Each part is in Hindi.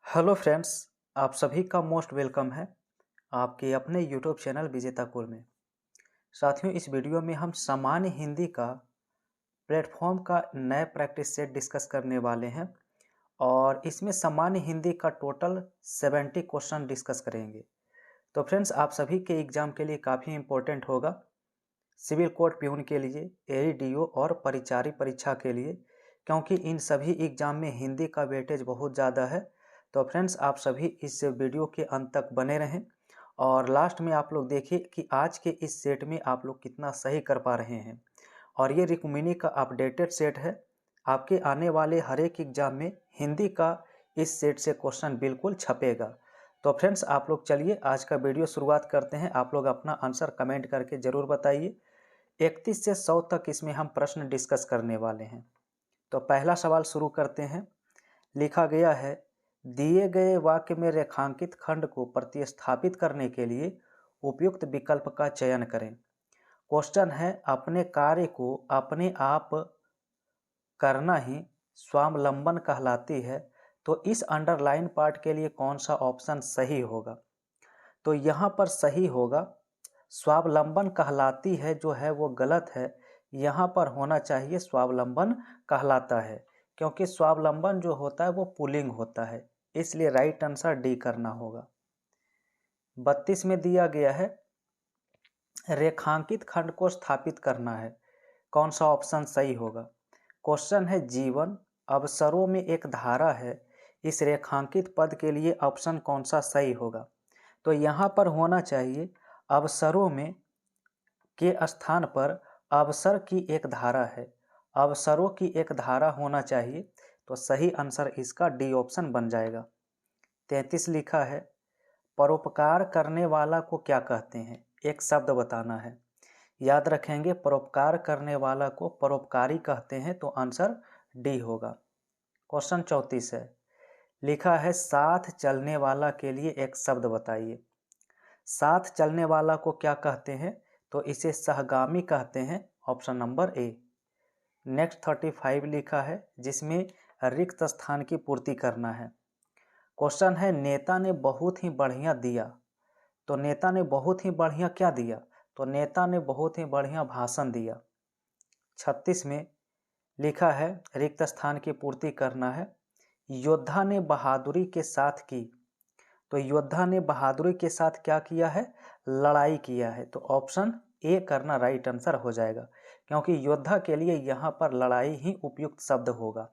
हेलो फ्रेंड्स, आप सभी का मोस्ट वेलकम है आपके अपने यूट्यूब चैनल विजेता कुल में। साथियों, इस वीडियो में हम सामान्य हिंदी का प्लेटफॉर्म का नए प्रैक्टिस सेट डिस्कस करने वाले हैं और इसमें सामान्य हिंदी का टोटल 70 क्वेश्चन डिस्कस करेंगे। तो फ्रेंड्स, आप सभी के एग्ज़ाम के लिए काफ़ी इम्पोर्टेंट होगा, सिविल कोर्ट प्यून के लिए, एईडीओ और परिचारी परीक्षा के लिए, क्योंकि इन सभी एग्ज़ाम में हिंदी का वेटेज बहुत ज़्यादा है। तो फ्रेंड्स, आप सभी इस वीडियो के अंत तक बने रहें और लास्ट में आप लोग देखिए कि आज के इस सेट में आप लोग कितना सही कर पा रहे हैं। और ये रिकमिनी का अपडेटेड सेट है, आपके आने वाले हर एक एग्ज़ाम में हिंदी का इस सेट से क्वेश्चन बिल्कुल छपेगा। तो फ्रेंड्स, आप लोग चलिए आज का वीडियो शुरुआत करते हैं। आप लोग अपना आंसर कमेंट करके ज़रूर बताइए। 31 से 100 तक इसमें हम प्रश्न डिस्कस करने वाले हैं। तो पहला सवाल शुरू करते हैं। लिखा गया है, दिए गए वाक्य में रेखांकित खंड को प्रतिस्थापित करने के लिए उपयुक्त विकल्प का चयन करें। क्वेश्चन है, अपने कार्य को अपने आप करना ही स्वावलंबन कहलाती है। तो इस अंडरलाइन पार्ट के लिए कौन सा ऑप्शन सही होगा? तो यहाँ पर सही होगा स्वावलंबन कहलाती है, जो है वो गलत है। यहाँ पर होना चाहिए स्वावलंबन कहलाता है, क्योंकि स्वावलंबन जो होता है वो पुल्लिंग होता है, इसलिए राइट आंसर डी करना होगा। 32 में दिया गया है, रेखांकित खंड को स्थापित करना है, कौन सा ऑप्शन सही होगा? क्वेश्चन है, जीवन अवसरों में एक धारा है, इस रेखांकित पद के लिए ऑप्शन कौन सा सही होगा? तो यहाँ पर होना चाहिए अवसरों में के स्थान पर अवसर की एक धारा है, अवसरों की एक धारा होना चाहिए। तो सही आंसर इसका डी ऑप्शन बन जाएगा। 33 लिखा है, परोपकार करने वाला को क्या कहते हैं? एक शब्द बताना है। याद रखेंगे, परोपकार करने वाला को परोपकारी कहते हैं, तो आंसर डी होगा। क्वेश्चन 34 है, लिखा है, साथ चलने वाला के लिए एक शब्द बताइए। साथ चलने वाला को क्या कहते हैं? तो इसे सहगामी कहते हैं, ऑप्शन नंबर ए। नेक्स्ट 35 लिखा है, जिसमें रिक्त स्थान की पूर्ति करना है। क्वेश्चन है, नेता ने बहुत ही बढ़िया दिया। तो नेता ने बहुत ही बढ़िया क्या दिया? तो नेता ने बहुत ही बढ़िया भाषण दिया। 36 में लिखा है, रिक्त स्थान की पूर्ति करना है। योद्धा ने बहादुरी के साथ की। तो योद्धा ने बहादुरी के साथ क्या किया है? लड़ाई किया है। तो ऑप्शन ए करना राइट आंसर हो जाएगा, क्योंकि योद्धा के लिए यहाँ पर लड़ाई ही उपयुक्त शब्द होगा।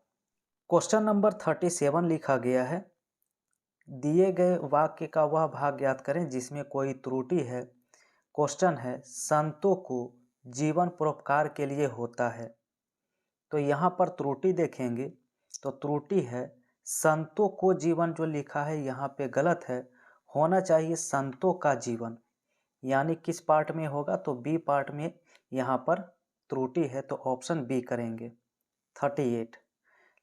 क्वेश्चन नंबर 37 लिखा गया है, दिए गए वाक्य का वह भाग ज्ञात करें जिसमें कोई त्रुटि है। क्वेश्चन है, संतों को जीवन परोपकार के लिए होता है। तो यहाँ पर त्रुटि देखेंगे तो त्रुटि है, संतों को जीवन जो लिखा है यहाँ पे गलत है, होना चाहिए संतों का जीवन। यानी किस पार्ट में होगा? तो बी पार्ट में यहाँ पर त्रुटि है, तो ऑप्शन बी करेंगे। 38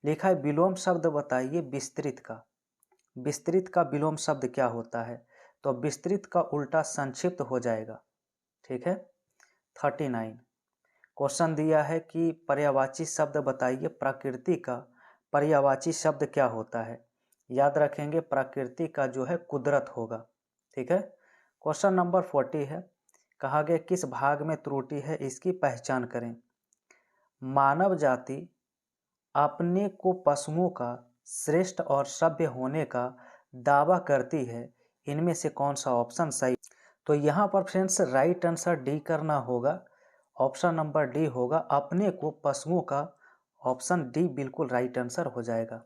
लिखा है, विलोम शब्द बताइए विस्तृत का। विस्तृत का विलोम शब्द क्या होता है? तो विस्तृत का उल्टा संक्षिप्त हो जाएगा। ठीक है। 39 क्वेश्चन दिया है कि पर्यायवाची शब्द बताइए प्रकृति का पर्यायवाची शब्द क्या होता है? याद रखेंगे, प्रकृति का जो है कुदरत होगा। ठीक है। क्वेश्चन नंबर 40 है, कहा गया किस भाग में त्रुटि है, इसकी पहचान करें। मानव जाति अपने को पशुओं का श्रेष्ठ और सभ्य होने का दावा करती है, इनमें से कौन सा ऑप्शन सही? तो यहाँ पर फ्रेंड्स राइट आंसर डी करना होगा, ऑप्शन नंबर डी होगा, अपने को पशुओं का। ऑप्शन डी बिल्कुल राइट आंसर हो जाएगा।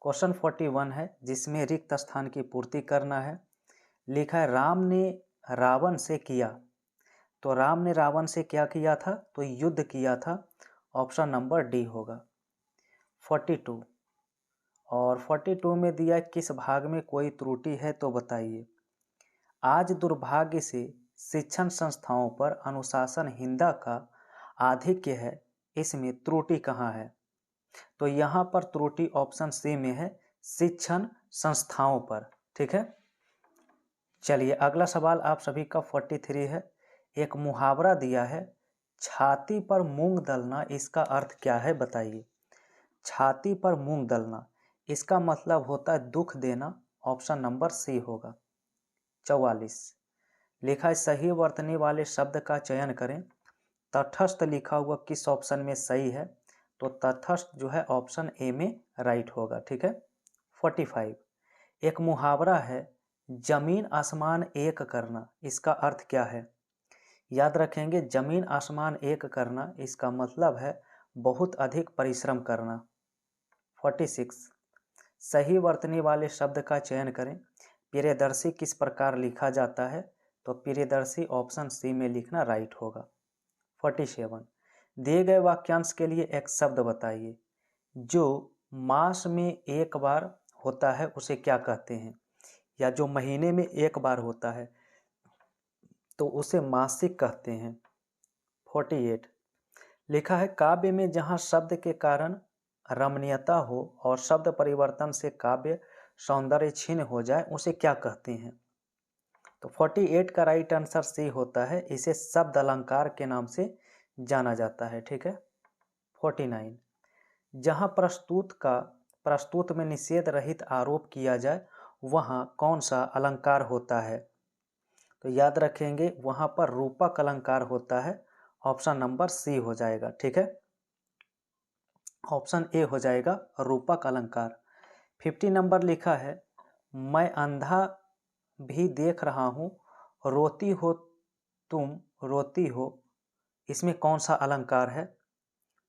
क्वेश्चन 41 है, जिसमें रिक्त स्थान की पूर्ति करना है। लिखा है, राम ने रावण से किया। तो राम ने रावण से क्या किया था? तो युद्ध किया था, ऑप्शन नंबर डी होगा। 42 और 42 में दिया किस भाग में कोई त्रुटि है, तो बताइए। आज दुर्भाग्य से शिक्षण संस्थाओं पर अनुशासनहीनता का आधिक्य है, इसमें त्रुटि कहाँ है? तो यहाँ पर त्रुटि ऑप्शन सी में है, शिक्षण संस्थाओं पर। ठीक है। चलिए अगला सवाल आप सभी का 43 है, एक मुहावरा दिया है, छाती पर मूंग दलना, इसका अर्थ क्या है बताइए। छाती पर मूंग दलना, इसका मतलब होता है दुख देना, ऑप्शन नंबर सी होगा। 44 लिखा है सही वर्तनी वाले शब्द का चयन करें। तटस्थ लिखा हुआ किस ऑप्शन में सही है? तो तटस्थ जो है ऑप्शन ए में राइट होगा, ठीक है। 45 एक मुहावरा है जमीन आसमान एक करना, इसका अर्थ क्या है? याद रखेंगे जमीन आसमान एक करना इसका मतलब है बहुत अधिक परिश्रम करना। 46 सही वर्तनी वाले शब्द का चयन करें। प्रियदर्शी किस प्रकार लिखा जाता है? तो प्रियदर्शी ऑप्शन सी में लिखना राइट होगा। 47 दिए गए वाक्यांश के लिए एक शब्द बताइए। जो मास में एक बार होता है उसे क्या कहते हैं? या जो महीने में एक बार होता है तो उसे मासिक कहते हैं। 48 लिखा है काव्य में जहाँ शब्द के कारण रमणीयता हो और शब्द परिवर्तन से काव्य सौंदर्य क्षीण हो जाए उसे क्या कहते हैं? तो 48 का राइट आंसर सी होता है, इसे शब्द अलंकार के नाम से जाना जाता है, ठीक है। 49 जहाँ प्रस्तुत में निषेध रहित आरोप किया जाए वहाँ कौन सा अलंकार होता है? तो याद रखेंगे वहाँ पर रूपक अलंकार होता है, ऑप्शन नंबर सी हो जाएगा, ठीक है। ऑप्शन ए हो जाएगा रूपक अलंकार। 50 नंबर लिखा है मैं अंधा भी देख रहा हूँ, रोती हो तुम रोती हो, इसमें कौन सा अलंकार है?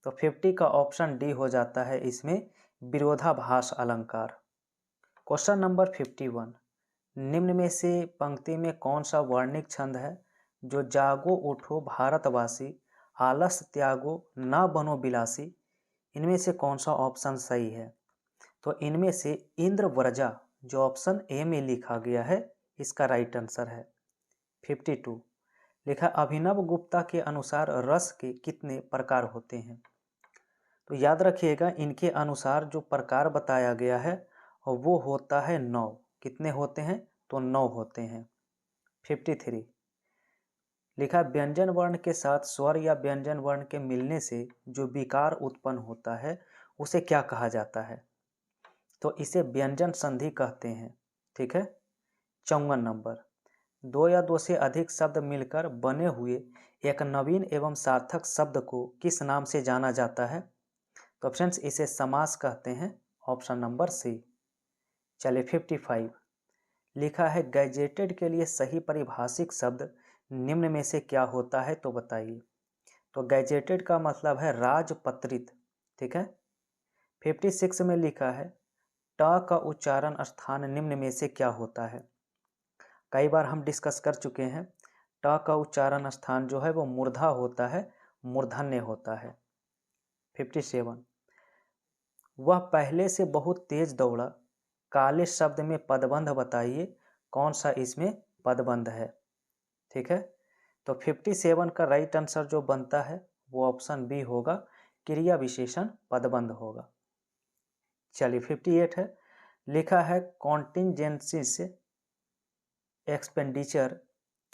तो 50 का ऑप्शन डी हो जाता है, इसमें विरोधाभास अलंकार। क्वेश्चन नंबर 51 निम्न में से पंक्ति में कौन सा वर्णिक छंद है? जो जागो उठो भारतवासी, आलस त्यागो ना बनो बिलासी, इनमें से कौन सा ऑप्शन सही है? तो इनमें से इंद्रव्रजा जो ऑप्शन ए में लिखा गया है इसका राइट आंसर है। 52 लिखा अभिनव गुप्ता के अनुसार रस के कितने प्रकार होते हैं? तो याद रखिएगा इनके अनुसार जो प्रकार बताया गया है वो होता है 9। कितने होते हैं? तो 9 होते हैं। 53 लिखा व्यंजन वर्ण के साथ स्वर या व्यंजन वर्ण के मिलने से जो विकार उत्पन्न होता है उसे क्या कहा जाता है? तो इसे व्यंजन संधि कहते हैं, ठीक है। 54 नंबर 2 या 2 से अधिक शब्द मिलकर बने हुए एक नवीन एवं सार्थक शब्द को किस नाम से जाना जाता है? तो फ्रेंड्स इसे समास कहते हैं, ऑप्शन नंबर सी। चलिए 55 लिखा है गैजेटेड के लिए सही परिभाषिक शब्द निम्न में से क्या होता है? तो बताइए। तो गैजेटेड का मतलब है राजपत्रित, ठीक है। 56 में लिखा है ट का उच्चारण स्थान निम्न में से क्या होता है? कई बार हम डिस्कस कर चुके हैं, ट का उच्चारण स्थान जो है वो मूर्धा होता है, मूर्धन्य होता है। 57 वह पहले से बहुत तेज दौड़ा, काले शब्द में पदबंध बताइए, कौन सा इसमें पदबंध है? ठीक है, तो 57 का राइट आंसर जो बनता है वो ऑप्शन बी होगा, क्रिया विशेषण पदबंध होगा। चलिए 58 है, लिखा है कॉन्टिंजेंसीज एक्सपेंडिचर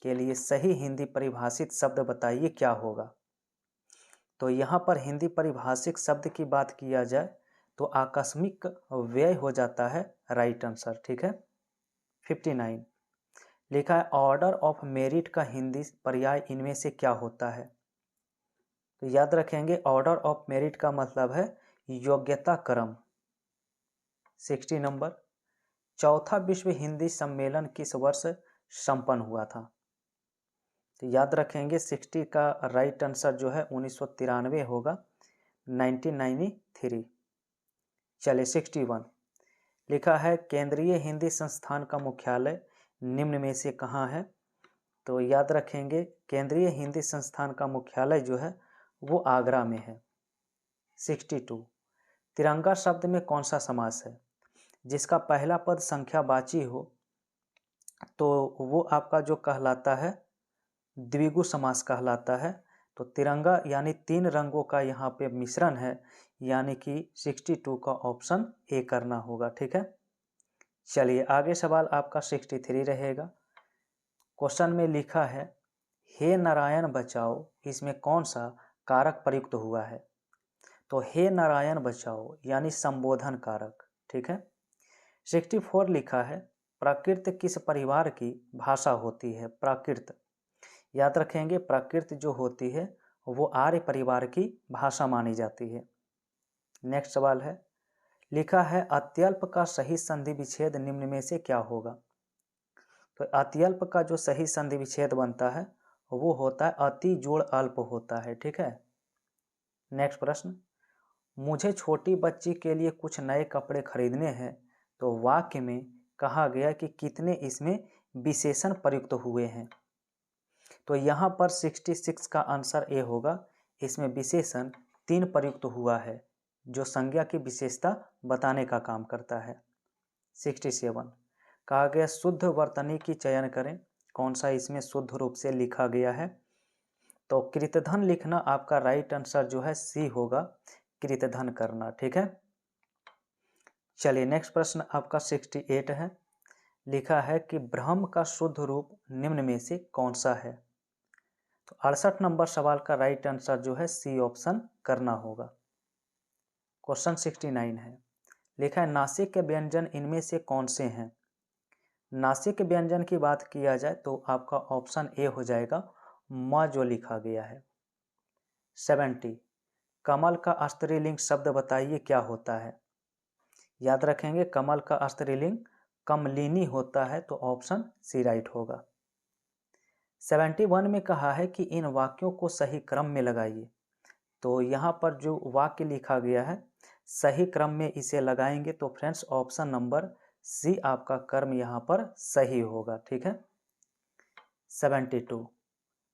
के लिए सही हिंदी परिभाषित शब्द बताइए क्या होगा? तो यहाँ पर हिंदी परिभाषित शब्द की बात किया जाए तो आकस्मिक व्यय हो जाता है राइट आंसर, ठीक है। 59 लिखा है ऑर्डर ऑफ मेरिट का हिंदी पर्याय इनमें से क्या होता है? तो याद रखेंगे ऑर्डर ऑफ मेरिट का मतलब है योग्यता क्रम। 60 नंबर चौथा विश्व हिंदी सम्मेलन किस वर्ष संपन्न हुआ था? तो याद रखेंगे 60 का राइट आंसर जो है 1993 होगा, 1993। चलिए 61 लिखा है केंद्रीय हिंदी संस्थान का मुख्यालय निम्न में से कहाँ है? तो याद रखेंगे केंद्रीय हिंदी संस्थान का मुख्यालय जो है वो आगरा में है। 62 तिरंगा शब्द में कौन सा समास है? जिसका पहला पद संख्यावाची हो तो वो आपका जो कहलाता है द्विगु समास कहलाता है। तो तिरंगा यानी 3 रंगों का यहाँ पे मिश्रण है, यानी कि 62 का ऑप्शन ए करना होगा, ठीक है। चलिए आगे सवाल आपका 63 रहेगा। क्वेश्चन में लिखा है हे नारायण बचाओ, इसमें कौन सा कारक प्रयुक्त हुआ है? तो हे नारायण बचाओ यानी संबोधन कारक, ठीक है। 64 लिखा है प्राकृत किस परिवार की भाषा होती है? प्राकृत, याद रखेंगे प्राकृत जो होती है वो आर्य परिवार की भाषा मानी जाती है। नेक्स्ट सवाल है, लिखा है अत्यल्प का सही संधि विच्छेद निम्न में से क्या होगा? तो अत्यल्प का जो सही संधि विच्छेद बनता है वो होता है अति जोड़ अल्प होता है, ठीक है। नेक्स्ट प्रश्न, मुझे छोटी बच्ची के लिए कुछ नए कपड़े खरीदने हैं, तो वाक्य में कहा गया कि कितने इसमें विशेषण प्रयुक्त हुए हैं? तो यहाँ पर 66 का आंसर ए होगा। इसमें विशेषण 3 प्रयुक्त हुआ है जो संज्ञा की विशेषता बताने का काम करता है। 67 कहा गया शुद्ध वर्तनी की चयन करें, कौन सा इसमें शुद्ध रूप से लिखा गया है? तो कृतधन लिखना आपका राइट आंसर जो है सी होगा, कृतधन करना, ठीक है। चलिए नेक्स्ट प्रश्न आपका 68 है, लिखा है कि ब्रह्म का शुद्ध रूप निम्न में से कौन सा है? तो 68 नंबर सवाल का राइट आंसर जो है सी ऑप्शन करना होगा। क्वेश्चन 69 है, लिखा है नासिक के व्यंजन इनमें से कौन से हैं? नासिक के व्यंजन की बात किया जाए तो आपका ऑप्शन ए हो जाएगा म जो लिखा गया है। 70 कमल का स्त्रीलिंग शब्द बताइए क्या होता है? याद रखेंगे कमल का स्त्रीलिंग कमलिनी होता है, तो ऑप्शन सी राइट होगा। 71 में कहा है कि इन वाक्यों को सही क्रम में लगाइए, तो यहाँ पर जो वाक्य लिखा गया है सही क्रम में इसे लगाएंगे तो फ्रेंड्स ऑप्शन नंबर सी आपका कर्म यहाँ पर सही होगा, ठीक है। 72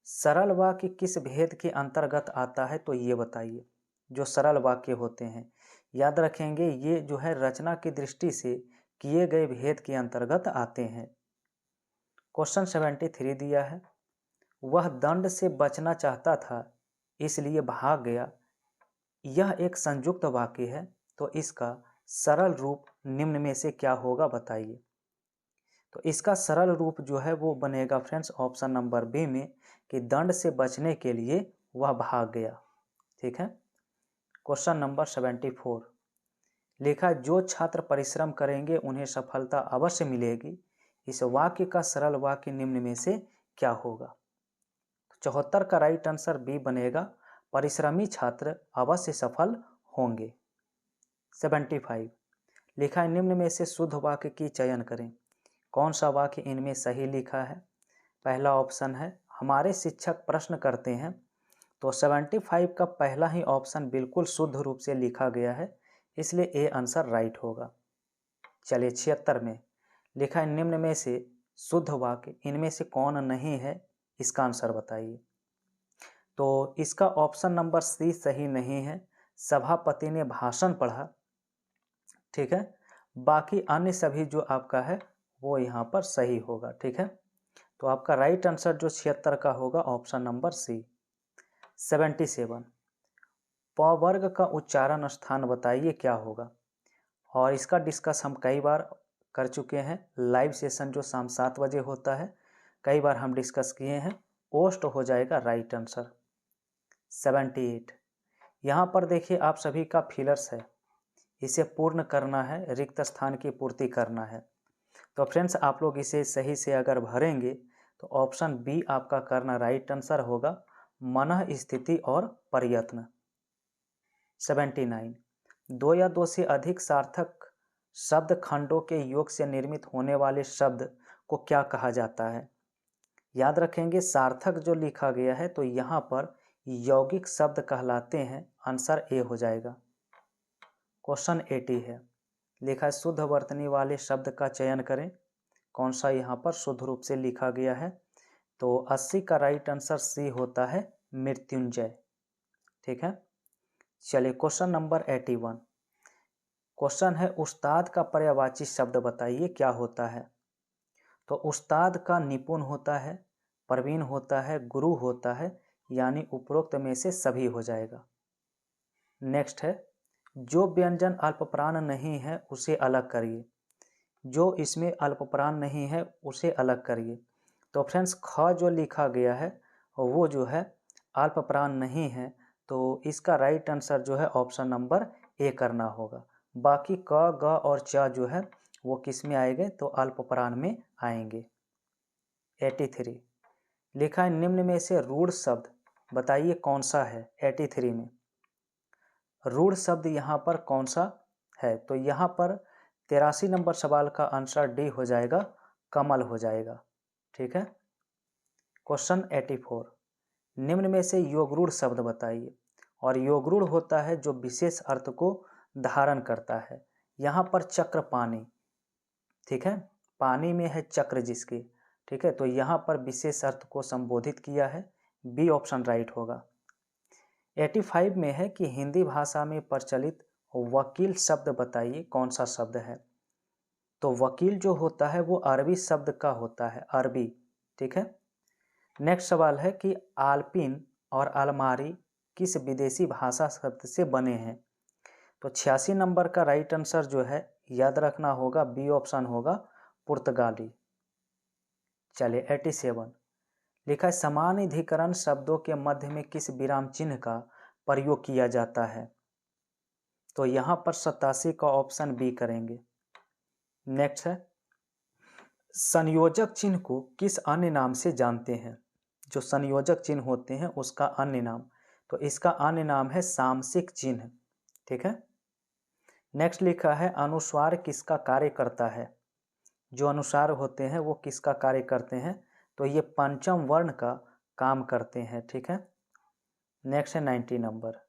सरल वाक्य किस भेद के अंतर्गत आता है? तो ये बताइए। जो सरल वाक्य होते हैं याद रखेंगे ये जो है रचना की दृष्टि से किए गए भेद के अंतर्गत आते हैं। क्वेश्चन 73 दिया है, वह दंड से बचना चाहता था इसलिए भाग गया, यह एक संयुक्त वाक्य है, तो इसका सरल रूप निम्न में से क्या होगा बताइए? तो इसका सरल रूप जो है वो बनेगा फ्रेंड्स ऑप्शन नंबर बी में कि दंड से बचने के लिए वह भाग गया, ठीक है। क्वेश्चन नंबर 74 लिखा जो छात्र परिश्रम करेंगे उन्हें सफलता अवश्य मिलेगी, इस वाक्य का सरल वाक्य निम्न में से क्या होगा? 74 का राइट आंसर बी बनेगा, परिश्रमी छात्र अवश्य सफल होंगे। 75 लिखा है निम्न में से शुद्ध वाक्य की चयन करें, कौन सा वाक्य इनमें सही लिखा है? पहला ऑप्शन है हमारे शिक्षक प्रश्न करते हैं, तो 75 का पहला ही ऑप्शन बिल्कुल शुद्ध रूप से लिखा गया है, इसलिए ए आंसर राइट होगा। चलिए 76 में लिखा है निम्न में से शुद्ध वाक्य इनमें से कौन नहीं है, इसका आंसर बताइए। तो इसका ऑप्शन नंबर सी सही नहीं है, सभापति ने भाषण पढ़ा, ठीक है। बाकी अन्य सभी जो आपका है वो यहाँ पर सही होगा, ठीक है। तो आपका राइट आंसर जो 76 का होगा ऑप्शन नंबर सी। 77 प वर्ग का उच्चारण स्थान बताइए क्या होगा? और इसका डिस्कस हम कई बार कर चुके हैं, लाइव सेशन जो शाम 7 बजे होता है कई बार हम डिस्कस किए हैं, ओस्ट हो जाएगा राइट आंसर। 78 यहाँ पर देखिए आप सभी का फिलर्स है, इसे पूर्ण करना है, रिक्त स्थान की पूर्ति करना है, तो फ्रेंड्स आप लोग इसे सही से अगर भरेंगे तो ऑप्शन बी आपका करना राइट आंसर होगा, मनः स्थिति और प्रयत्न। 79 दो या दो से अधिक सार्थक शब्द खंडों के योग से निर्मित होने वाले शब्द को क्या कहा जाता है? याद रखेंगे सार्थक जो लिखा गया है तो यहाँ पर यौगिक शब्द कहलाते हैं, आंसर ए हो जाएगा। क्वेश्चन 80 है, लिखा है शुद्ध वर्तनी वाले शब्द का चयन करें, कौन सा यहाँ पर शुद्ध रूप से लिखा गया है? तो 80 का राइट आंसर सी होता है मृत्युंजय, ठीक है। चलिए क्वेश्चन नंबर 81 क्वेश्चन है उस्ताद का पर्यायवाची शब्द बताइए क्या होता है? तो उस्ताद का निपुण होता है, प्रवीण होता है, गुरु होता है, यानी उपरोक्त में से सभी हो जाएगा। नेक्स्ट है जो व्यंजन अल्पप्राण नहीं है उसे अलग करिए, जो इसमें अल्पप्राण नहीं है उसे अलग करिए, तो फ्रेंड्स ख जो लिखा गया है वो जो है अल्पप्राण नहीं है, तो इसका राइट आंसर जो है ऑप्शन नंबर ए करना होगा, बाकी क ग और च जो है वो किस में आएंगे, तो अल्पप्राण में आएंगे। 83 लिखा है निम्न में से रूढ़ शब्द बताइए कौन सा है। 83 में रूढ़ शब्द यहाँ पर कौन सा है, तो यहाँ पर 83 नंबर सवाल का आंसर डी हो जाएगा, कमल हो जाएगा। ठीक है। क्वेश्चन 84 निम्न में से योगरूढ़ शब्द बताइए। और योगरूढ़ होता है जो विशेष अर्थ को धारण करता है। यहाँ पर चक्र पानी, ठीक है, पानी में है चक्र जिसके, ठीक है, तो यहाँ पर विशेष अर्थ को संबोधित किया है। बी ऑप्शन राइट होगा। 85 में है कि हिंदी भाषा में प्रचलित वकील शब्द बताइए कौन सा शब्द है। तो वकील जो होता है वो अरबी शब्द का होता है, अरबी। ठीक है। नेक्स्ट सवाल है कि आलपिन और अलमारी किस विदेशी भाषा शब्द से बने हैं। तो 86 नंबर का राइट आंसर जो है याद रखना होगा, बी ऑप्शन होगा, पुर्तगाली। चलिए 87 लिखा है समानाधिकरण शब्दों के मध्य में किस विराम चिन्ह का प्रयोग किया जाता है। तो यहाँ पर 87 का ऑप्शन बी करेंगे। नेक्स्ट है संयोजक चिन्ह को किस अन्य नाम से जानते हैं। जो संयोजक चिन्ह होते हैं उसका अन्य नाम, तो इसका अन्य नाम है सामसिक चिन्ह। ठीक है। नेक्स्ट लिखा है अनुस्वार किसका कार्य करता है। जो अनुस्वार होते हैं वो किसका कार्य करते हैं, तो ये पंचम वर्ण का काम करते हैं। ठीक है। नेक्स्ट है 90 नंबर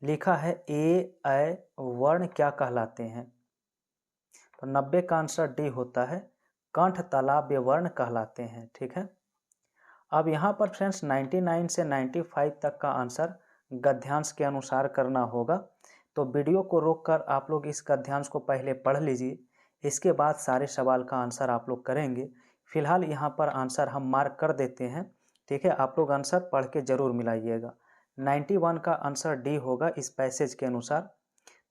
लिखा है ए ऐ वर्ण क्या कहलाते हैं। तो 90 का आंसर डी होता है, कंठ तालव्य वर्ण कहलाते हैं। ठीक है। अब यहाँ पर फ्रेंड्स 99 से 95 तक का आंसर गद्यांश के अनुसार करना होगा। तो वीडियो को रोककर आप लोग इस गद्यांश को पहले पढ़ लीजिए, इसके बाद सारे सवाल का आंसर आप लोग करेंगे। फिलहाल यहाँ पर आंसर हम मार्क कर देते हैं। ठीक है। आप लोग आंसर पढ़ के ज़रूर मिलाइएगा। 91 का आंसर डी होगा इस पैसेज के अनुसार।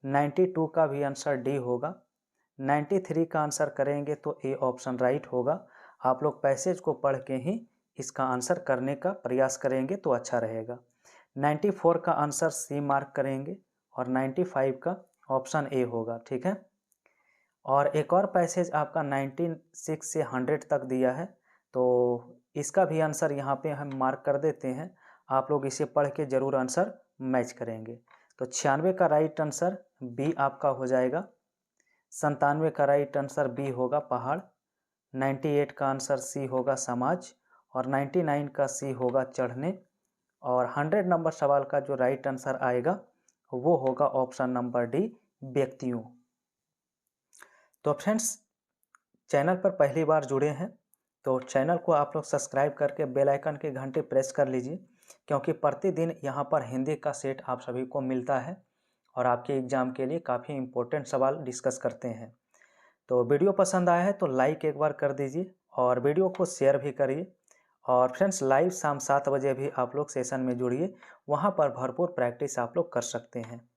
92 का भी आंसर डी होगा। 93 का आंसर करेंगे तो ए ऑप्शन राइट होगा। आप लोग पैसेज को पढ़ के ही इसका आंसर करने का प्रयास करेंगे तो अच्छा रहेगा। 94 का आंसर सी मार्क करेंगे और 95 का ऑप्शन ए होगा। ठीक है। और एक और पैसेज आपका 96 से 100 तक दिया है, तो इसका भी आंसर यहाँ पे हम मार्क कर देते हैं। आप लोग इसे पढ़ के ज़रूर आंसर मैच करेंगे। तो 96 का राइट आंसर बी आपका हो जाएगा। 97 का राइट आंसर बी होगा पहाड़। 98 का आंसर सी होगा समाज और 99 का सी होगा चढ़ने। और 100 नंबर सवाल का जो राइट आंसर आएगा वो होगा ऑप्शन नंबर डी व्यक्तियों। तो फ्रेंड्स चैनल पर पहली बार जुड़े हैं तो चैनल को आप लोग सब्सक्राइब करके बेल आइकन के घंटे प्रेस कर लीजिए, क्योंकि प्रतिदिन यहाँ पर हिंदी का सेट आप सभी को मिलता है और आपके एग्ज़ाम के लिए काफ़ी इम्पोर्टेंट सवाल डिस्कस करते हैं। तो वीडियो पसंद आया है तो लाइक एक बार कर दीजिए और वीडियो को शेयर भी करिए। और फ्रेंड्स लाइव शाम 7 बजे भी आप लोग सेशन में जुड़िए, वहाँ पर भरपूर प्रैक्टिस आप लोग कर सकते हैं।